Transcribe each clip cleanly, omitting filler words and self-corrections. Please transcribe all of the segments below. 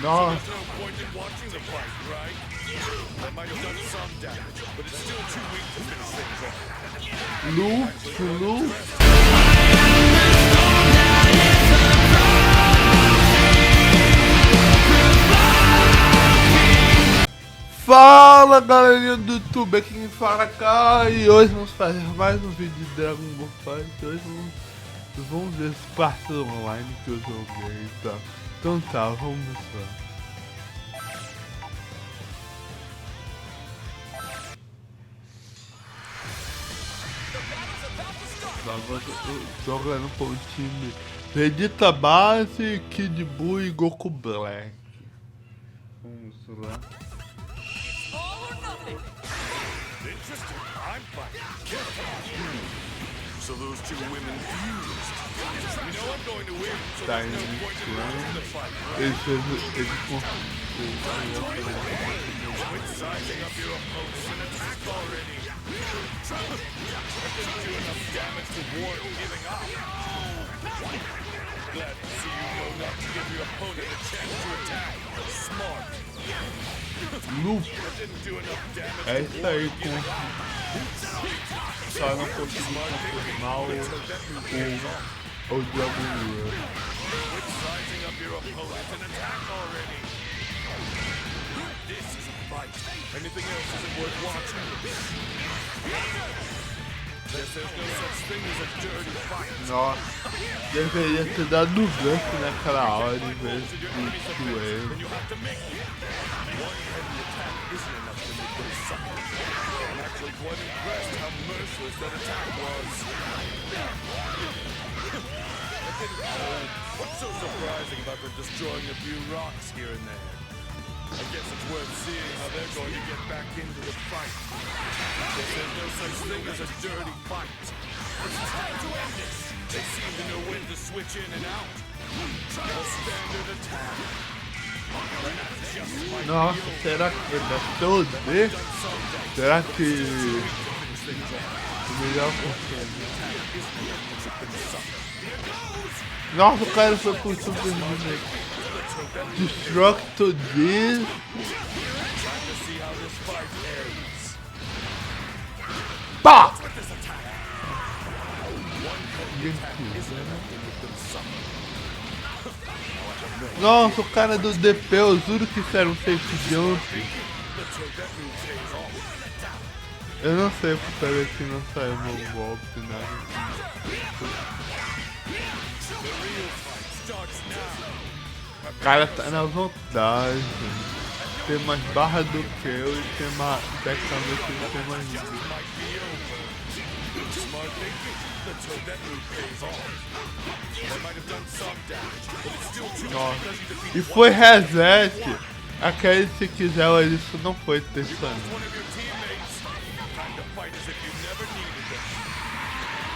Nossa. Lu. Fala galerinha do YouTube, aqui quem fala cá, e hoje vamos fazer mais um vídeo de Dragon Ball Fight. Hoje vamos ver as partes online que eu joguei, tá? Então tá, vamos lá. Tava jogando com o time Vegeta Base, Kid Buu e Goku Black. Vamos lá. So those two women fused. You know I'm going to win. So Tá there's no point in running the fight, right? Eles Quit sizing up your opponents and attack already. That didn't do enough damage to warrant giving up. Glad to see you know not to give your opponent a chance to attack. Smart. Lu, That didn't do enough damage é to isso aí, warrant giving up. só não consegui confirmar o Dragon Ball. Quit sizing up your opponent and attack already. This is a fight. Anything else isn't worth watching. Guess there's no such thing as a dirty fight. Nossa, deveria ter dado gancho naquela hora em vez de joelho. You have to make one heavy attack isn't enough to make them suffer. I'm actually quite impressed how merciless that attack was. What's so surprising about them destroying a few rocks here and there? I guess it's worth seeing how they're going to get back into the fight. Guess there's no such thing as a dirty fight. It's time to end this. They seem to know when to switch in and out. A standard attack. Nossa, será que vai dar todo? Será que o melhor consegue? Nossa, o cara foi com super Destructo this. Pá! Nossa, o cara do DP, eu juro que isso era um safe jump. Eu não sei porque aqui não saiu meu golpe, nada. O cara tá na vantagem. Tem mais barra do que eu e tem mais. Tecnicamente ele tem mais vida. Nossa. E foi reset. Aquele se quiser, isso não foi testando.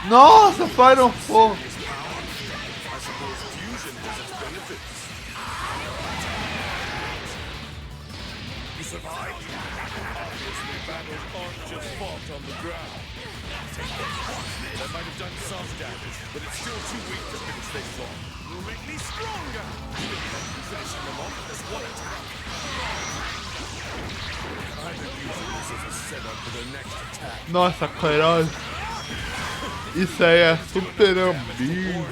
Nossa, Fire Four. Battles aren't just fought on the ground. That might have done some damage, but it's still too weak to finish things off. You'll make me stronger! Finishing them off with this one attack. I've been using this as a setup for the next attack. Nossa, Coral. Isso aí é super ambíguo.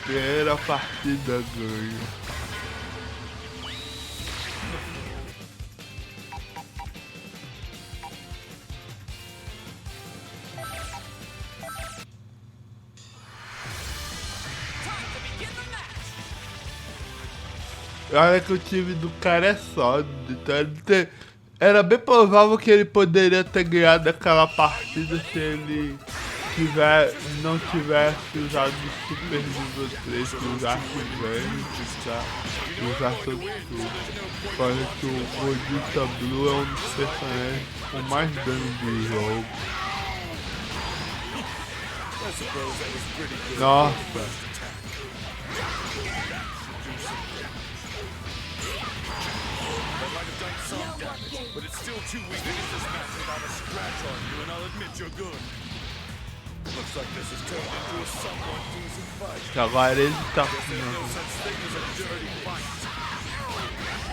Primeira partida ganha. Olha que o time do cara é sólido, então era bem provável que ele poderia ter ganhado aquela partida se ele não tivesse usado o Super Nível 3, que usasse o ganho, usar tudo. Olha que o Vegeta Blue é um dos personagens com mais dano do jogo. Nossa. some damage, but it's still too weak to get this match without a scratch on you, and I'll admit you're good. Looks like this has turned into a somewhat decent fight. Agora ele tá Guess there's no such thing as a dirty fight.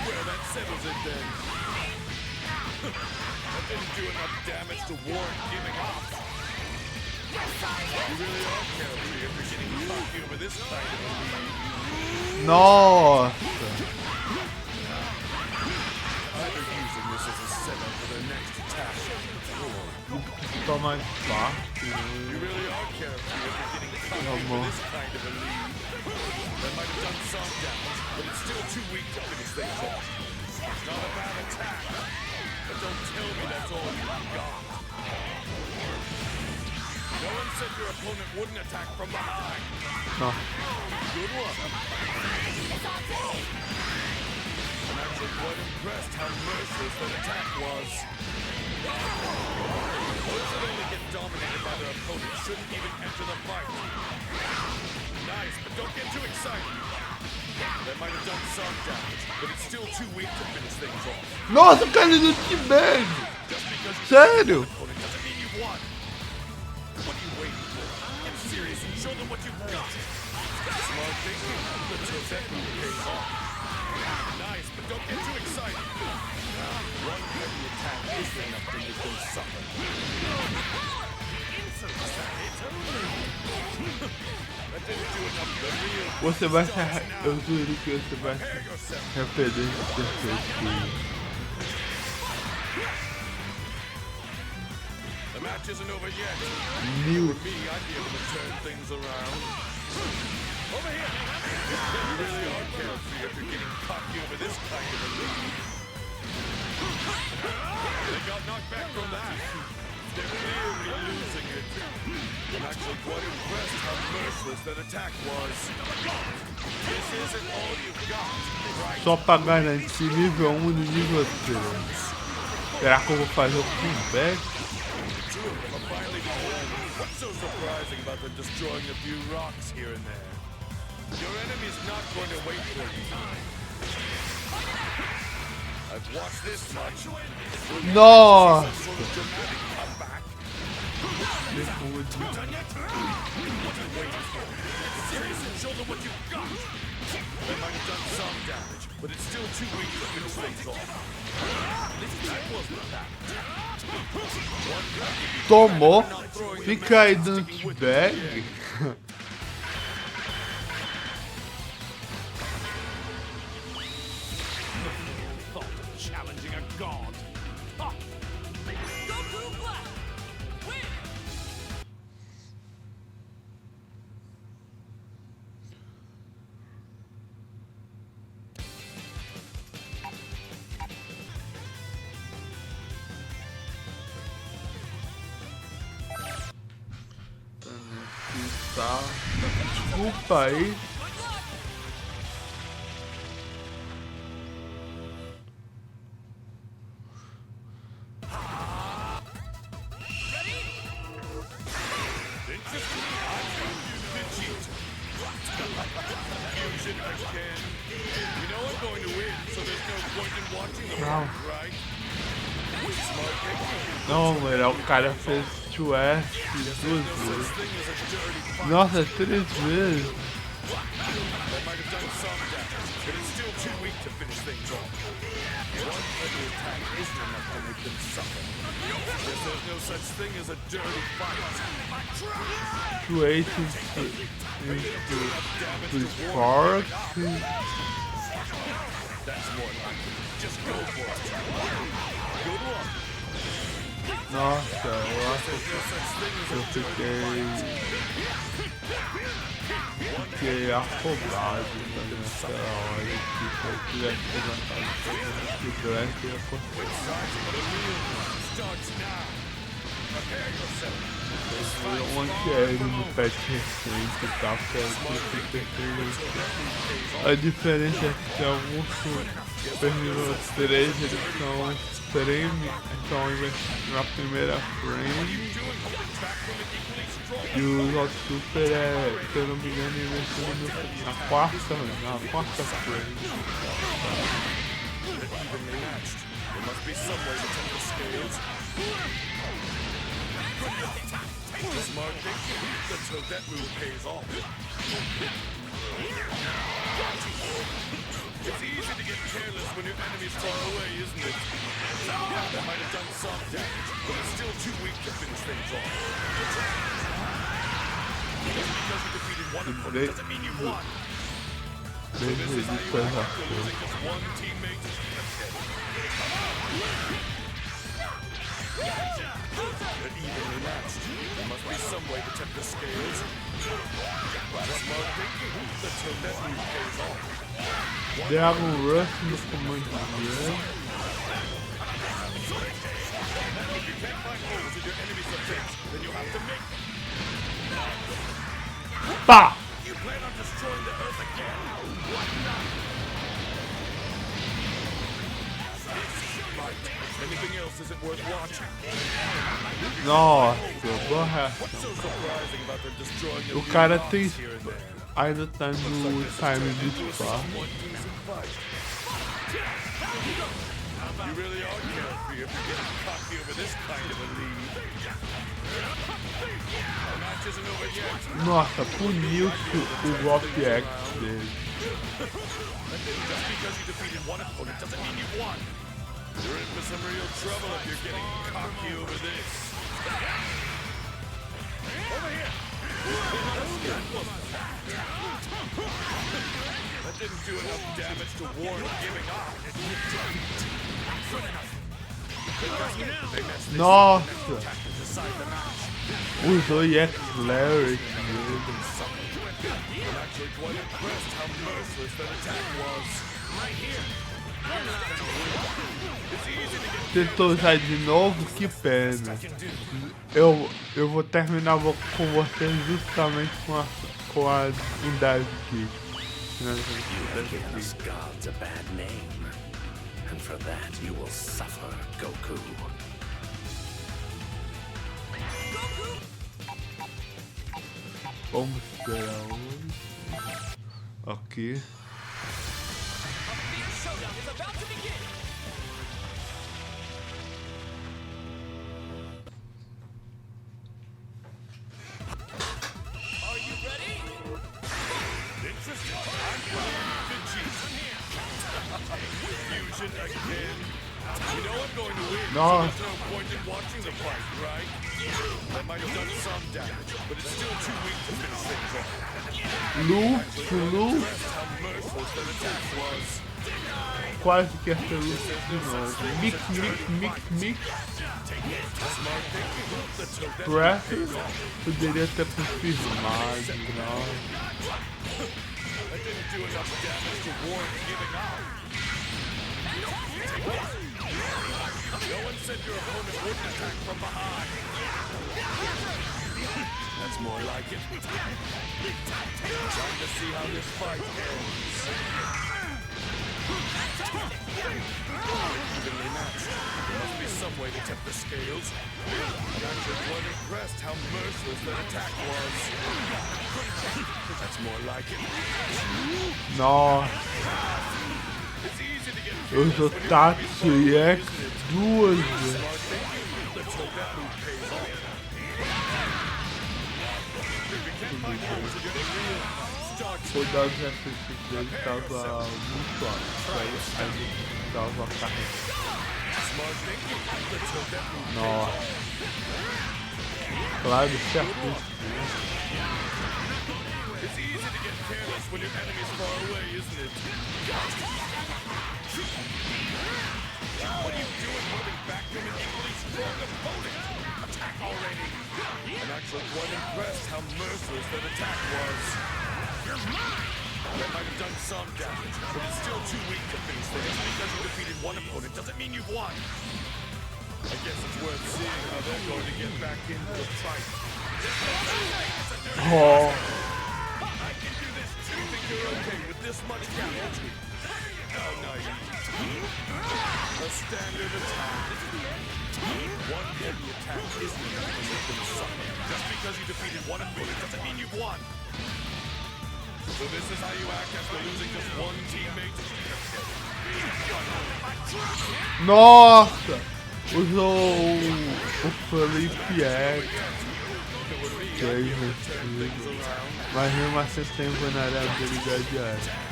Well, that settles it then. That didn't do enough damage to warrant giving up. You really are carefree if you're getting cocky over this kind of a lead. Nossa! Either using this as a setup for their next attack, or Toma parte. you really are carefree if you're getting cocky over this kind of a lead. That might have done some damage, but it's still too weak to finish things off. It's not a bad attack, but don't tell me that's all you've got. No one said your opponent wouldn't attack from behind. Não. Good luck. I'm actually quite impressed how merciless that attack was. Those that only get dominated by their opponent shouldn't even enter the fight. Nice, but don't get too excited. That might have done some damage, but it's still too weak to finish things off. Nossa, cara, ele te bag! Just because you Sério? opponent doesn't mean you won. What are you waiting for? Get serious and show them what you've got. Smart thinking. Let's hope that move pays off. Nice, but don't get too excited. One heavy attack isn't enough to make them suffer. That didn't do enough for the real. Você vai se eu juro que você vai se arrepender de ter feito isso. The match isn't over yet. Mil. For me, I'd be able to turn things around. Over here! You really are carefree if you're getting cocky over this kind of a lead. They got knocked back from that. They're clearly losing it. I'm actually quite impressed how merciless that attack was. This isn't all you've got, right? Só pra garantir nível 1 no nível 3. Será que eu vou fazer o comeback? Two of them are finally gone. What's so surprising about them destroying a few rocks here and there? Your enemy's not going to wait for you. I've watched this much. Nossa! Sort of dramatic comeback. Done yet? What are you waiting for? Get serious and show them what you've got. They might have done some damage, but it's still too weak to finish things off. At least that wasn't bad. Tomou. Fica aí dando bag. Challenging a god. Tá. Desculpa aí. Não, mano, o cara fez 2S 2 vezes. Nossa, 3 vezes. To 8 into Spark. Nossa, eu acho que eu fiquei afobado nessa hora que se eu tivesse levantado o Black ia foi um antiaéreo no patch recente e tal, que a diferença é que alguns Super nível 3 eles são frame, então na primeira frame e os outros super se eu não me engano, investindo na quarta frame. There must be some way to tip the scales. Smart thinking. Let's hope that move pays off. It's easy to get careless when your enemy's far away, isn't it? That might have done some damage, but it's still too weak to finish things off. Just because you defeated one opponent doesn't mean you won. So this is how you act after losing just one teammate. They're evenly matched. There must be some way to tip the scales. Smart thinking. Let's hope that move pays off. Dragon Rush no comando dele. If you can't find holes in your enemy's defense, then you'll have to make them. Pá! You plan on destroying the Earth again? What not? Anything else isn't worth watching. Nossa, boa reação. What's so surprising about them destroying O cara tem. Ainda tá no time de spa. You really are carefree if you're getting cocky over this kind of a lead. The match isn't over yet. Nossa, puniu-se o golpe X dele. Just because you defeated one opponent doesn't mean you won. You're in for some real trouble if you're getting cocky over this. Over here! That didn't do enough damage to warrant giving up. Nossa! Usou EX Larry. I'm actually quite impressed how merciless that attack was. Right here. Tentou usar de novo, que pena. Eu vou terminar com você justamente com a unidade aqui. This god's a bad name, and for that you will suffer, Goku. Vamos esperar hoje. Aqui. Fusion again. You know I'm going to win. No. So there's no point in watching the fight, right? That might have done some damage, but it's still too weak to finish things off. Lu. How merciless that attack was. Quase que acertou de novo. Mix. Smart thinking. Let's hope that Breath. Poderia ter confirmado. Não. That didn't do enough damage to warrant giving up. No one said your opponent wouldn't attack from behind. That's more like it. Trying to see how this fight ends. Evenly matched. There must be some way to tip the scales. I'm actually quite impressed how merciless that attack was. That's more like it. Nossa. It's easy to get Usou Tatsu e X duas vezes. Let's hope that move pays off. If you can't find holes in your real start Cuidado dos reflexos dele tava muito alto. Aí ele tava carregando. smart thinking. Let's hope that move Nossa. Claro, certo. It's easy to get careless when your enemy's far away, isn't it? What are you doing moving back from an equally strong opponent? Attack already! I'm actually quite impressed how merciless that attack was. That might have done some damage, but it's still too weak to finish things. Because you defeated one opponent doesn't mean you've won. I guess it's worth seeing how they're going to get back into the fight. Oh. I can do this too. Think you're okay with this much damage? Oh, no, a standard attack. One heavy attack isn't enough to make them suffer. Just because you defeated one opponent doesn't mean you've won. So this is how you act after losing just one teammate? Nossa! Usou o Flip X. Mas mesmo assim tem vulnerabilidade área.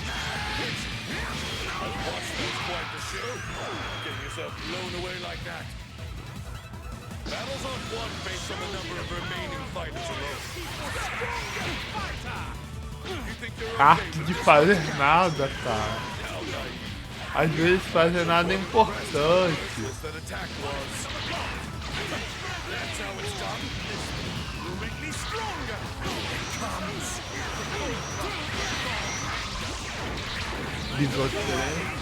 Arte de fazer nada, cara. Às vezes fazer nada é importante. De você.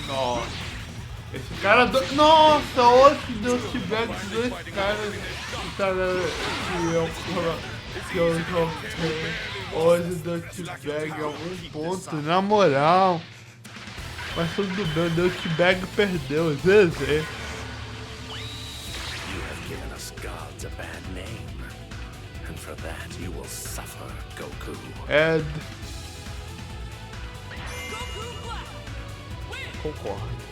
Nossa. Esse cara do... Nossa, hoje deu feedback de dois caras que eu joguei. Hoje deu feedback em algum ponto, na moral. Mas tudo bem, deu feedback e perdeu, Zezé. You have given us gods a bad name, and for that you will suffer, Goku. É. Concordo.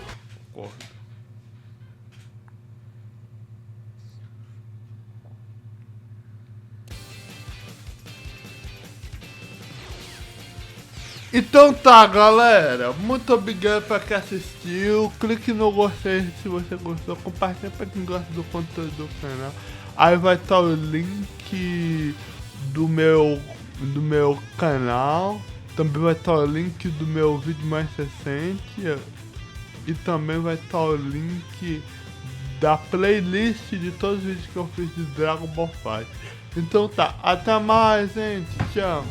Então tá, galera, muito obrigado pra quem assistiu, clique no gostei se você gostou, compartilha pra quem gosta do conteúdo do canal. Aí vai estar o link do meu canal, também vai estar o link do meu vídeo mais recente e também vai estar o link da playlist de todos os vídeos que eu fiz de Dragon Ball Fight. Então tá, até mais, gente, tchau.